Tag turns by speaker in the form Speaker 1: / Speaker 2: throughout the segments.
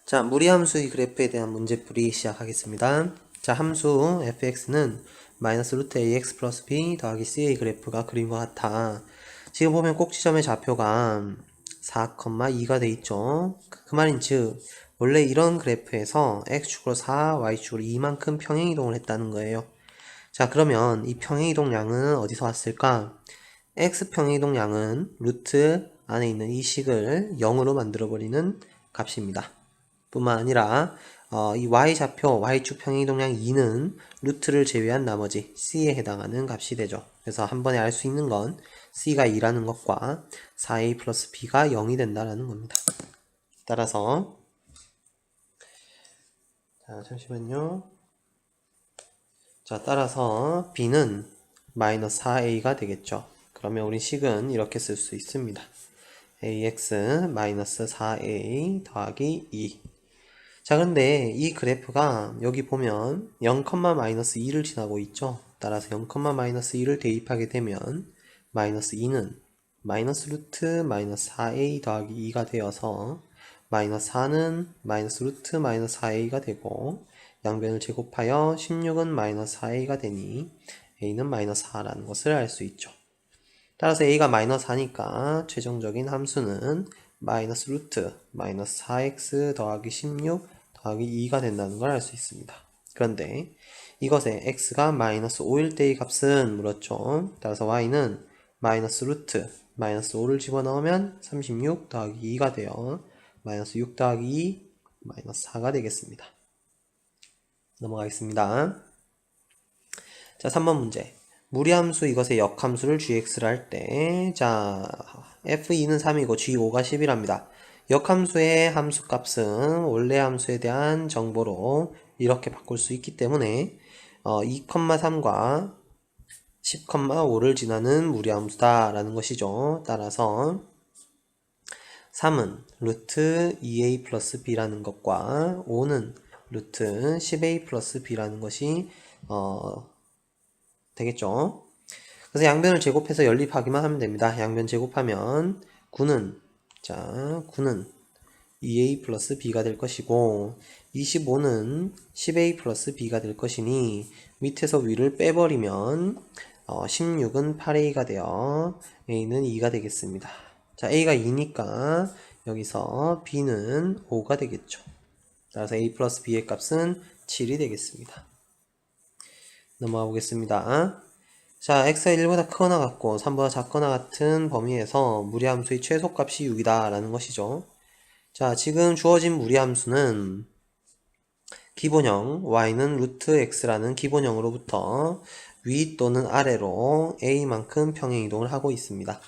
Speaker 1: 자, 무리함수의 그래프에 대한 문제풀이 시작하겠습니다. 자, 함수 fx는 마이너스 루트 ax 플러스 b 더하기 ca 그래프가 그림과 같아. 지금 보면 꼭지점의 좌표가 4,2가 돼 있죠. 그 말인즉 원래 이런 그래프에서 x축으로 4, y축으로 2만큼 평행이동을 했다는 거예요. 자, 그러면 이 평행이동량은 어디서 왔을까? x 평행이동량은 루트 안에 있는 이 식을 0으로 만들어버리는 값입니다. 뿐만 아니라 이 y좌표, y축 평행이동량 2는 루트를 제외한 나머지 c에 해당하는 값이 되죠. 그래서 한 번에 알 수 있는 건 c가 2라는 것과 4a 플러스 b가 0이 된다는 겁니다. 따라서 자, 잠시만요. 자, 따라서 b는 마이너스 4a가 되겠죠. 그러면 우리 식은 이렇게 쓸 수 있습니다. ax 마이너스 4a 더하기 2. 자, 근데 이 그래프가 여기 보면 0, 마이너스 2를 지나고 있죠. 따라서 0, 마이너스 2를 대입하게 되면 마이너스 2는 마이너스 루트 마이너스 4a 더하기 2가 되어서 마이너스 4는 마이너스 루트 마이너스 4a가 되고 양변을 제곱하여 16은 마이너스 4a가 되니 a는 마이너스 4라는 것을 알 수 있죠. 따라서 a가 마이너스 4니까 최종적인 함수는 마이너스 루트 마이너스 4x 더하기 16 더하기 2가 된다는 걸 알 수 있습니다. 그런데 이것에 x가 마이너스 5일 때의 값은 물었죠. 따라서 y는 마이너스 루트 마이너스 5를 집어넣으면 36 더하기 2가 되어 마이너스 6 더하기 2 마이너스 4가 되겠습니다. 넘어가겠습니다. 자, 3번 문제. 무리함수 이것의 역함수를 gx를 할 때, 자, f2는 3이고 g5가 10이랍니다. 역함수의 함수값은 원래 함수에 대한 정보로 이렇게 바꿀 수 있기 때문에 2,3과 10,5를 지나는 무리함수다 라는 것이죠. 따라서 3은 루트 2a 플러스 b라는 것과 5는 루트 10a 플러스 b라는 것이 되겠죠. 그래서 양변을 제곱해서 연립하기만 하면 됩니다. 양변 제곱하면 9는 2a 플러스 b가 될 것이고 25는 10a 플러스 b가 될 것이니 밑에서 위를 빼버리면 16은 8a가 되어 a는 2가 되겠습니다. 자, a가 2니까 여기서 b는 5가 되겠죠. 따라서 a 플러스 b의 값은 7이 되겠습니다. 넘어가 보겠습니다. 자, x가 1보다 크거나 같고 3보다 작거나 같은 범위에서 무리함수의 최소값이 6이다 라는 것이죠. 자, 지금 주어진 무리함수는 기본형 y는 루트 x라는 기본형으로부터 위 또는 아래로 a만큼 평행이동을 하고 있습니다.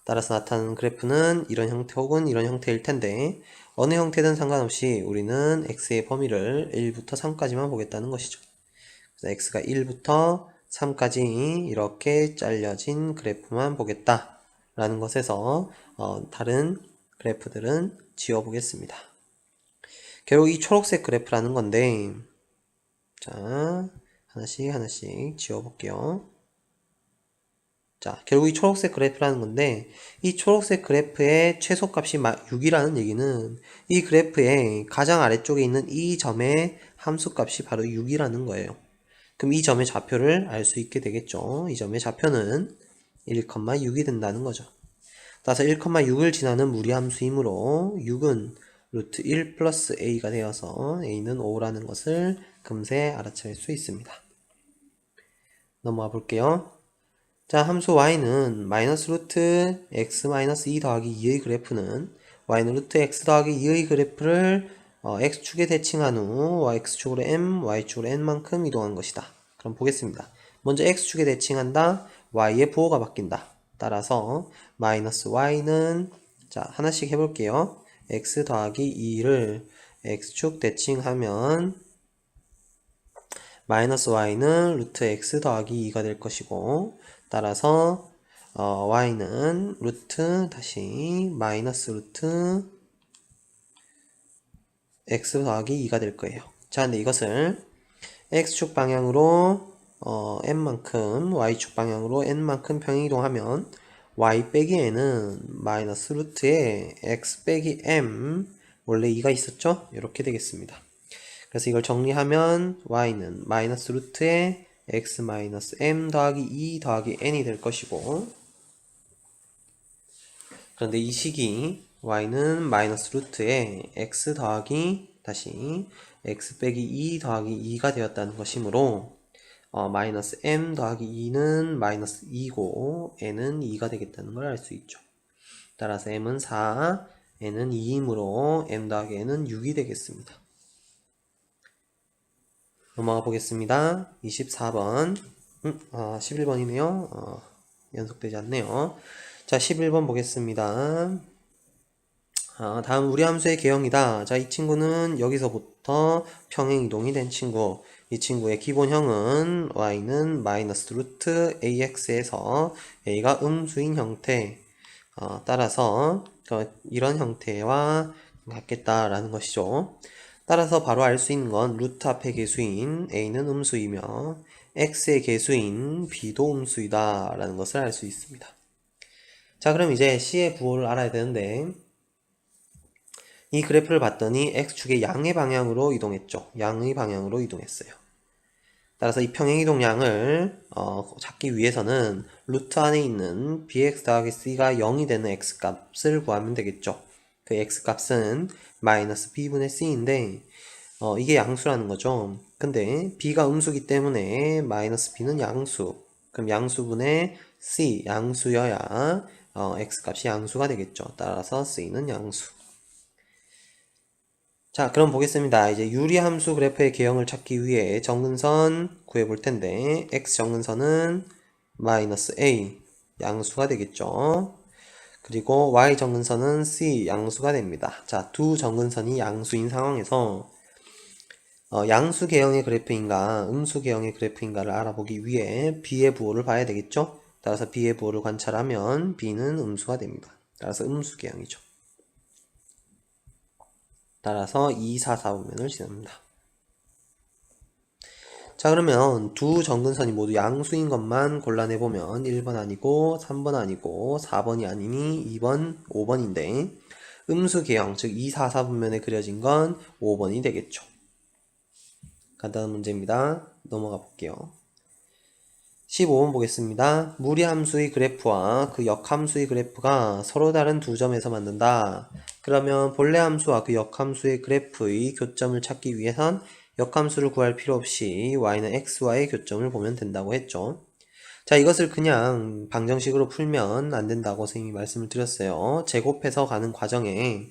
Speaker 1: 따라서 나타나는 그래프는 이런 형태 혹은 이런 형태일 텐데 어느 형태든 상관없이 우리는 x의 범위를 1부터 3까지만 보겠다는 것이죠. 그래서 x가 1부터 3까지 이렇게 잘려진 그래프만 보겠다 라는 것에서 다른 그래프들은 지워보겠습니다. 결국 이 초록색 그래프라는 건데, 자, 하나씩 지워볼게요. 자, 결국 이 초록색 그래프라는 건데, 이 초록색 그래프의 최소값이 6이라는 얘기는 이 그래프의 가장 아래쪽에 있는 이 점의 함수값이 바로 6이라는 거예요. 그럼 이 점의 좌표를 알 수 있게 되겠죠. 이 점의 좌표는 1,6이 된다는 거죠. 따라서 1,6을 지나는 무리함수이므로 6은 루트 1 플러스 a가 되어서 a는 5라는 것을 금세 알아차릴 수 있습니다. 넘어가 볼게요. 자, 함수 y는 마이너스 루트 x 마이너스 2 더하기 2의 그래프는 y는 루트 x 더하기 2의 그래프를 x축에 대칭한 후 x축으로 m, y축으로 n만큼 이동한 것이다. 그럼 보겠습니다. 먼저 x축에 대칭한다. y의 부호가 바뀐다. 따라서 마이너스 y는 자, 하나씩 해볼게요. x 더하기 2를 x축 대칭하면 마이너스 y는 루트 x 더하기 2가 될 것이고 따라서 y는 루트 다시 마이너스 루트 x 더하기 2가 될 거예요. 자, 근데 이것을 x축 방향으로 n만큼 y축 방향으로 n만큼 평행이동하면 y 빼기 n은 마이너스 루트에 x 빼기 m 원래 2가 있었죠? 이렇게 되겠습니다. 그래서 이걸 정리하면 y는 마이너스 루트에 x 마이너스 m 더하기 2 더하기 n이 될 것이고, 그런데 이 식이 y는 마이너스 루트에 x 더하기 다시 x 빼기 2 더하기 2가 되었다는 것이므로 마이너스 m 더하기 2는 마이너스 2고 n은 2가 되겠다는 걸 알 수 있죠. 따라서 m은 4, n은 2이므로 m 더하기 n은 6이 되겠습니다. 넘어가 보겠습니다. 24번 11번이네요. 연속되지 않네요. 자, 11번 보겠습니다. 다음 우리 함수의 개형이다. 자, 이 친구는 여기서부터 평행이동이 된 친구. 이 친구의 기본형은 y는 마이너스 루트 ax에서 a가 음수인 형태. 따라서 이런 형태와 같겠다라는 것이죠. 따라서 바로 알 수 있는 건 루트 앞의 개수인 a는 음수이며 x의 개수인 b도 음수이다 라는 것을 알 수 있습니다. 자, 그럼 이제 c의 부호를 알아야 되는데, 이 그래프를 봤더니 x축의 양의 방향으로 이동했죠. 양의 방향으로 이동했어요. 따라서 이 평행이동량을 찾기 위해서는 루트 안에 있는 bx 더하기 c가 0이 되는 x값을 구하면 되겠죠. 그 x값은 마이너스 b분의 c인데 이게 양수라는 거죠. 근데 b가 음수기 때문에 마이너스 b는 양수. 그럼 양수분의 c, 양수여야 x값이 양수가 되겠죠. 따라서 c는 양수. 자, 그럼 보겠습니다. 이제 유리함수 그래프의 개형을 찾기 위해 정근선 구해볼 텐데, x 정근선은 마이너스 a 양수가 되겠죠. 그리고 y 정근선은 c 양수가 됩니다. 자, 두 정근선이 양수인 상황에서 양수 개형의 그래프인가 음수 개형의 그래프인가를 알아보기 위해 b의 부호를 봐야 되겠죠. 따라서 b의 부호를 관찰하면 b는 음수가 됩니다. 따라서 음수 개형이죠. 따라서 2, 4, 4분면을 지납니다. 자, 그러면 두 정근선이 모두 양수인 것만 골라내보면 1번 아니고 3번 아니고 4번이 아니니 2번, 5번인데 음수 개형, 즉 2, 4, 4분면에 그려진 건 5번이 되겠죠. 간단한 문제입니다. 넘어가 볼게요. 15번 보겠습니다. 무리함수의 그래프와 그 역함수의 그래프가 서로 다른 두 점에서 만든다. 그러면 본래 함수와 그 역함수의 그래프의 교점을 찾기 위해선 역함수를 구할 필요 없이 y는 x와의 교점을 보면 된다고 했죠. 자, 이것을 그냥 방정식으로 풀면 안 된다고 선생님이 말씀을 드렸어요. 제곱해서 가는 과정에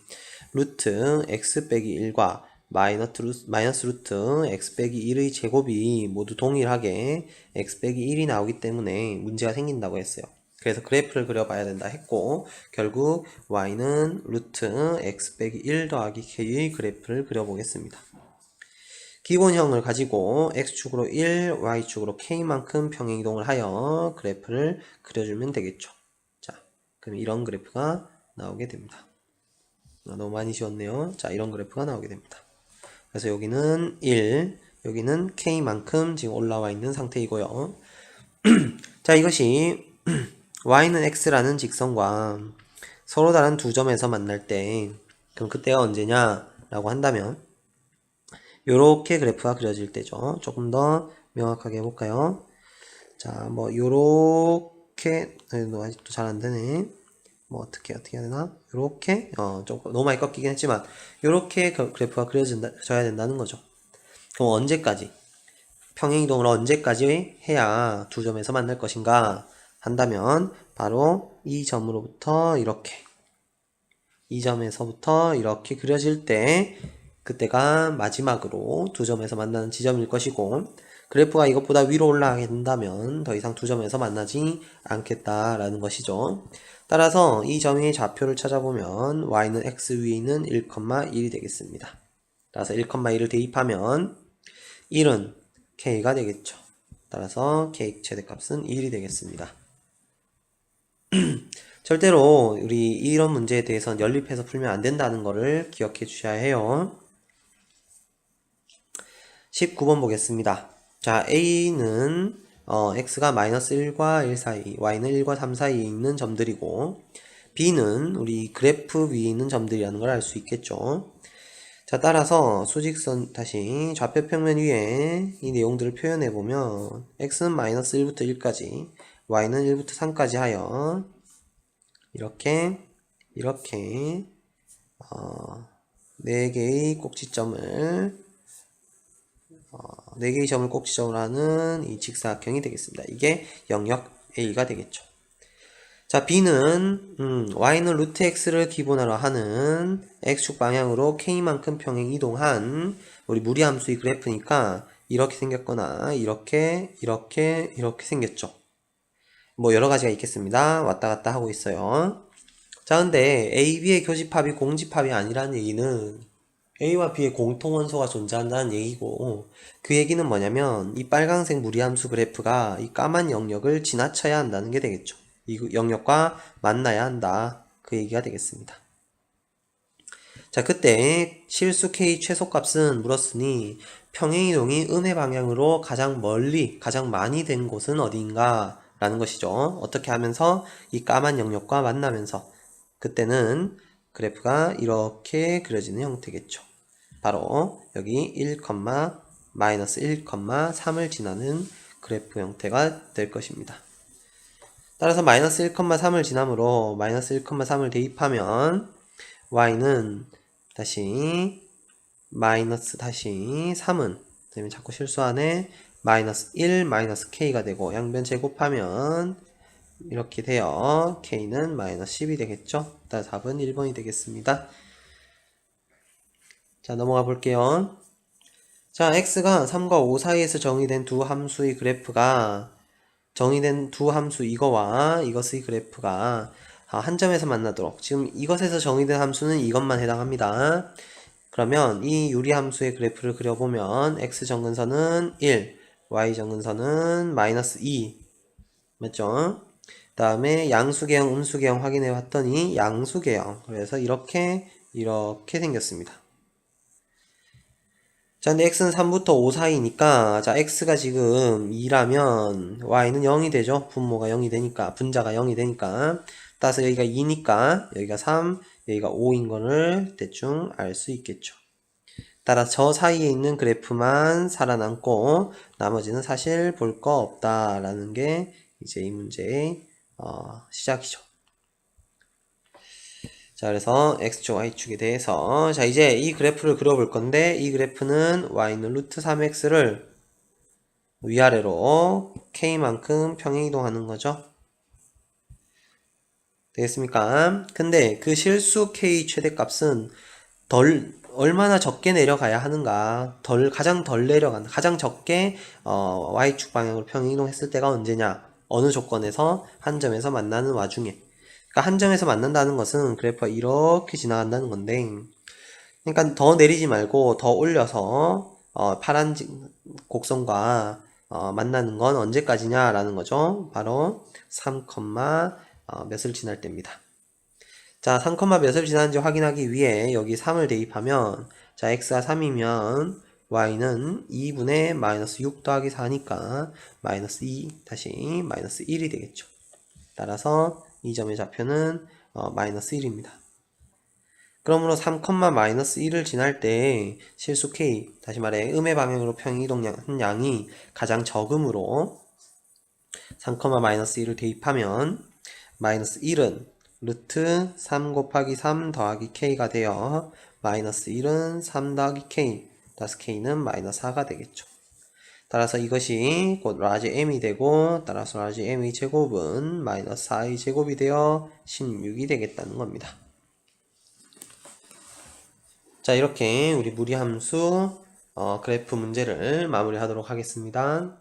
Speaker 1: 루트 x 빼기 1과 마이너스 루트 x 빼기 1의 제곱이 모두 동일하게 x 빼기 1이 나오기 때문에 문제가 생긴다고 했어요. 그래서 그래프를 그려봐야 된다 했고, 결국 y는 루트 x 빼기 1 더하기 k의 그래프를 그려보겠습니다. 기본형을 가지고 x축으로 1, y축으로 k만큼 평행이동을 하여 그래프를 그려주면 되겠죠. 자, 그럼 이런 그래프가 나오게 됩니다. 너무 많이 지웠네요. 자, 이런 그래프가 나오게 됩니다. 그래서 여기는 1, 여기는 k만큼 지금 올라와 있는 상태이고요. 자, 이것이 y는 x라는 직선과 서로 다른 두 점에서 만날 때, 그럼 그때가 언제냐 라고 한다면 요렇게 그래프가 그려질 때죠. 조금 더 명확하게 해볼까요? 자, 뭐 요렇게 아직도 잘 안되네. 뭐 어떻게 해야 되나? 요렇게 조금 너무 많이 꺾이긴 했지만 요렇게 그래프가 그려져야 된다는 거죠. 그럼 언제까지? 평행이동을 언제까지 해야 두 점에서 만날 것인가 한다면 바로 이 점으로부터 이렇게, 이 점에서부터 이렇게 그려질 때 그때가 마지막으로 두 점에서 만나는 지점일 것이고, 그래프가 이것보다 위로 올라가게 된다면 더 이상 두 점에서 만나지 않겠다라는 것이죠. 따라서 이 점의 좌표를 찾아보면 y는 x 위에 있는 1,1이 되겠습니다. 따라서 1,1을 대입하면 1은 k가 되겠죠. 따라서 k 최대값은 1이 되겠습니다. 절대로 우리 이런 문제에 대해서는 연립해서 풀면 안 된다는 것을 기억해 주셔야 해요. 19번 보겠습니다. 자, A는 x가 마이너스 1과 1 사이, y는 1과 3 사이에 있는 점들이고, B는 우리 그래프 위에 있는 점들이라는 걸 알 수 있겠죠. 자, 따라서 수직선 다시 좌표 평면 위에 이 내용들을 표현해 보면 x는 마이너스 1부터 1까지, y는 1부터 3까지 하여 이렇게 4개의 꼭지점을 4개의 점을 꼭지점으로 하는 이 직사각형이 되겠습니다. 이게 영역 A가 되겠죠. 자, B는 y는 루트 x를 기본으로 하는 x축 방향으로 k만큼 평행 이동한 우리 무리함수의 그래프니까 이렇게 생겼거나 이렇게 생겼죠. 뭐 여러 가지가 있겠습니다. 왔다 갔다 하고 있어요. 자, 근데 A, B의 교집합이 공집합이 아니라는 얘기는 A와 B의 공통원소가 존재한다는 얘기고, 그 얘기는 뭐냐면 이 빨강색 무리함수 그래프가 이 까만 영역을 지나쳐야 한다는 게 되겠죠. 이 영역과 만나야 한다. 그 얘기가 되겠습니다. 자, 그때 실수 K 최소값은 물었으니 평행이동이 음의 방향으로 가장 멀리, 가장 많이 된 곳은 어디인가? 라는 것이죠. 어떻게 하면서 이 까만 영역과 만나면서 그때는 그래프가 이렇게 그려지는 형태겠죠. 바로 여기 1, 마이너스 1, 3을 지나는 그래프 형태가 될 것입니다. 따라서 마이너스 1, 3을 지나므로 마이너스 1, 3을 대입하면 y는 다시 마이너스 다시 3은 그러면 자꾸 실수하네. 마이너스 1 마이너스 k가 되고 양변 제곱하면 이렇게 돼요. k는 마이너스 10이 되겠죠. 따라서 답은 1번이 되겠습니다. 자, 넘어가 볼게요. 자, x가 3과 5 사이에서 정의된 두 함수의 그래프가 정의된 두 함수 이거와 이것의 그래프가 한 점에서 만나도록, 지금 이것에서 정의된 함수는 이것만 해당합니다. 그러면 이 유리함수의 그래프를 그려보면 x 정근선은 1, y 정근선은 마이너스 2 맞죠? 그 다음에 양수계형, 음수계형 확인해 봤더니 양수계형, 그래서 이렇게 생겼습니다. 자, 근데 x는 3부터 5 사이니까, 자, x가 지금 2라면 y는 0이 되죠. 분모가 0이 되니까, 분자가 0이 되니까. 따라서 여기가 2니까 여기가 3, 여기가 5인 거를 대충 알 수 있겠죠. 따라서 저 사이에 있는 그래프만 살아남고 나머지는 사실 볼 거 없다라는 게 이제 이 문제의 시작이죠. 자, 그래서 x축, y축에 대해서 자, 이제 이 그래프를 그려볼 건데 이 그래프는 y는 루트 3x를 위아래로 k만큼 평행이동하는 거죠. 되겠습니까? 근데 그 실수 k 최대값은 얼마나 적게 내려가야 하는가? 가장 덜 내려간다. 가장 적게 y축 방향으로 평행이동했을 때가 언제냐? 어느 조건에서 한 점에서 만나는 와중에. 그러니까 한 점에서 만난다는 것은 그래프가 이렇게 지나간다는 건데, 그러니까 더 내리지 말고 더 올려서 파란 곡선과 만나는 건 언제까지냐라는 거죠. 바로 3, 몇을 지날 때입니다. 자, 3, 몇을 지났는지 확인하기 위해 여기 3을 대입하면, 자, x가 3이면 y는 2분의 마이너스 6 더하기 4니까 마이너스 2 다시 마이너스 1이 되겠죠. 따라서 이 점의 좌표는 마이너스 1입니다. 그러므로 3, 마이너스 1을 지날 때 실수 k, 다시 말해 음의 방향으로 평행이동한 양이 가장 적음으로 3, 마이너스 1을 대입하면 마이너스 1은 루트 3 곱하기 3 더하기 k가 되어 마이너스 1은 3 더하기 k, 따라서 k는 마이너스 4가 되겠죠. 따라서 이것이 곧 라지 m이 되고, 따라서 라지 m의 제곱은 마이너스 4의 제곱이 되어 16이 되겠다는 겁니다. 자, 이렇게 우리 무리함수 그래프 문제를 마무리하도록 하겠습니다.